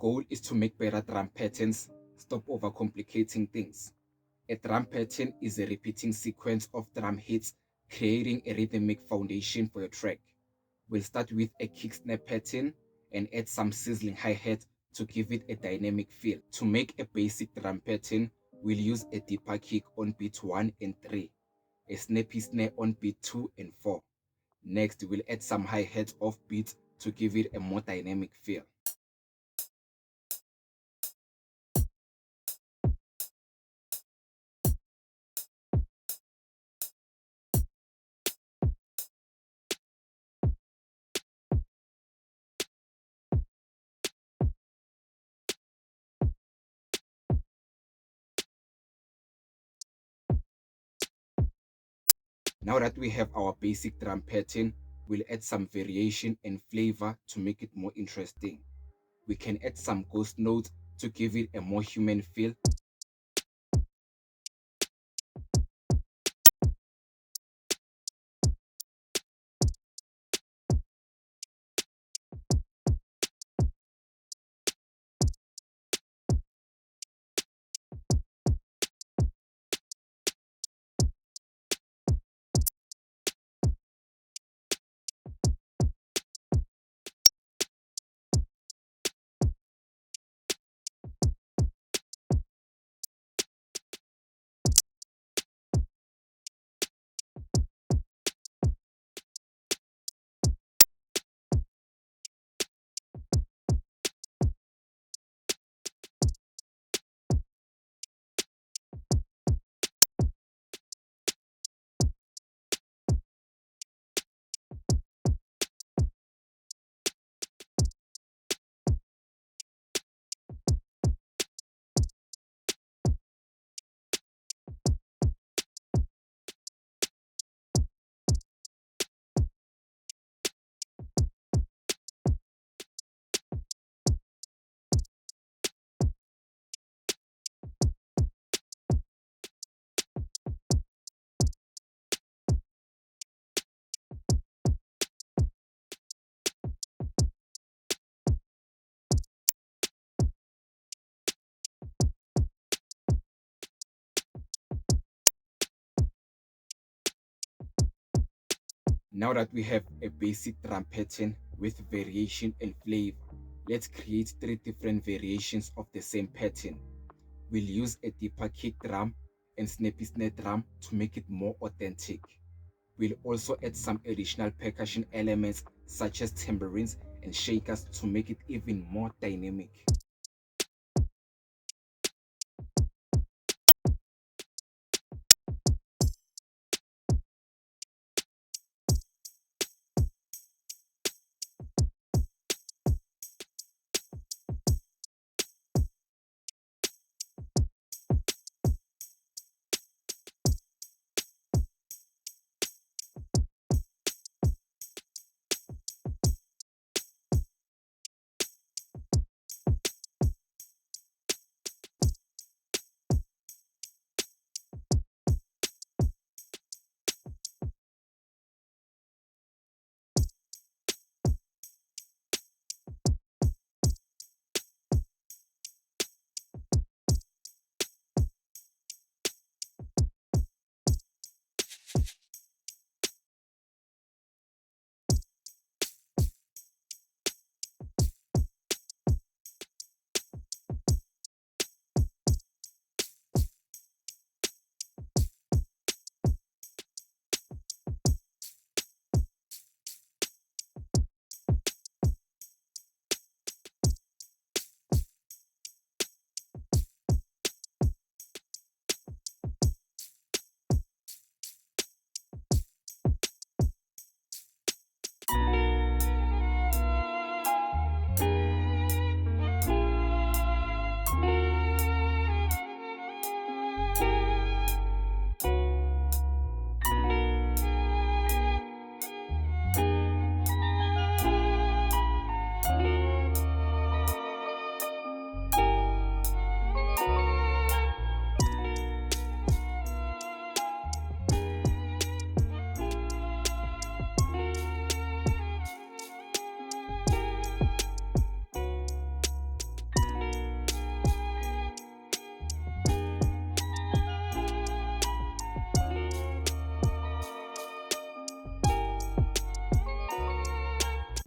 goal is to make better drum patterns, stop overcomplicating things. A drum pattern is a repeating sequence of drum hits, creating a rhythmic foundation for your track. We'll start with a kick snap pattern and add some sizzling hi-hat to give it a dynamic feel. To make a basic drum pattern, we'll use a deeper kick on beat 1 and 3, a snappy snare on beat 2 and 4. Next, we'll add some hi-hats off beat to give it a more dynamic feel. Now that we have our basic drum pattern, we'll add some variation and flavor to make it more interesting. We can add some ghost notes to give it a more human feel. Now that we have a basic drum pattern with variation and flavor, let's create 3 different variations of the same pattern. We'll use a deeper kick drum and snappy snare drum to make it more authentic. We'll also add some additional percussion elements such as tambourines and shakers to make it even more dynamic.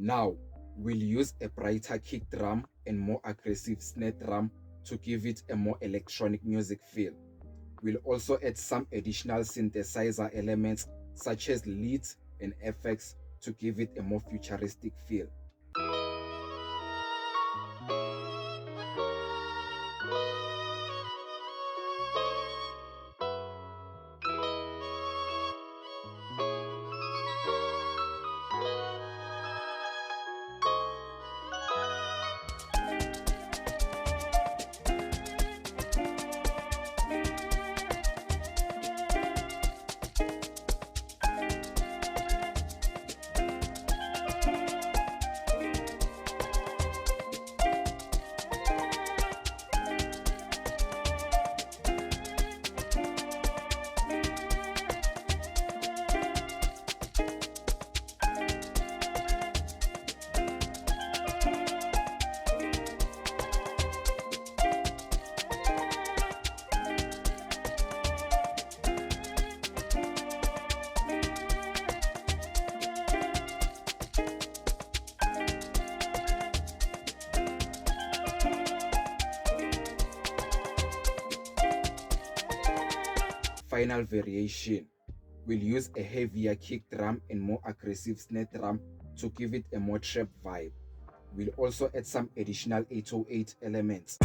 Now, we'll use a brighter kick drum and more aggressive snare drum to give it a more electronic music feel. We'll also add some additional synthesizer elements such as leads and effects to give it a more futuristic feel. Final variation. We'll use a heavier kick drum and more aggressive snare drum to give it a more trap vibe. We'll also add some additional 808 elements.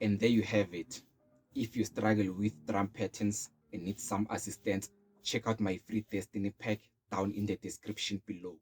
And there you have it. If you struggle with drum patterns and need some assistance, check out my free Destiny pack down in the description below.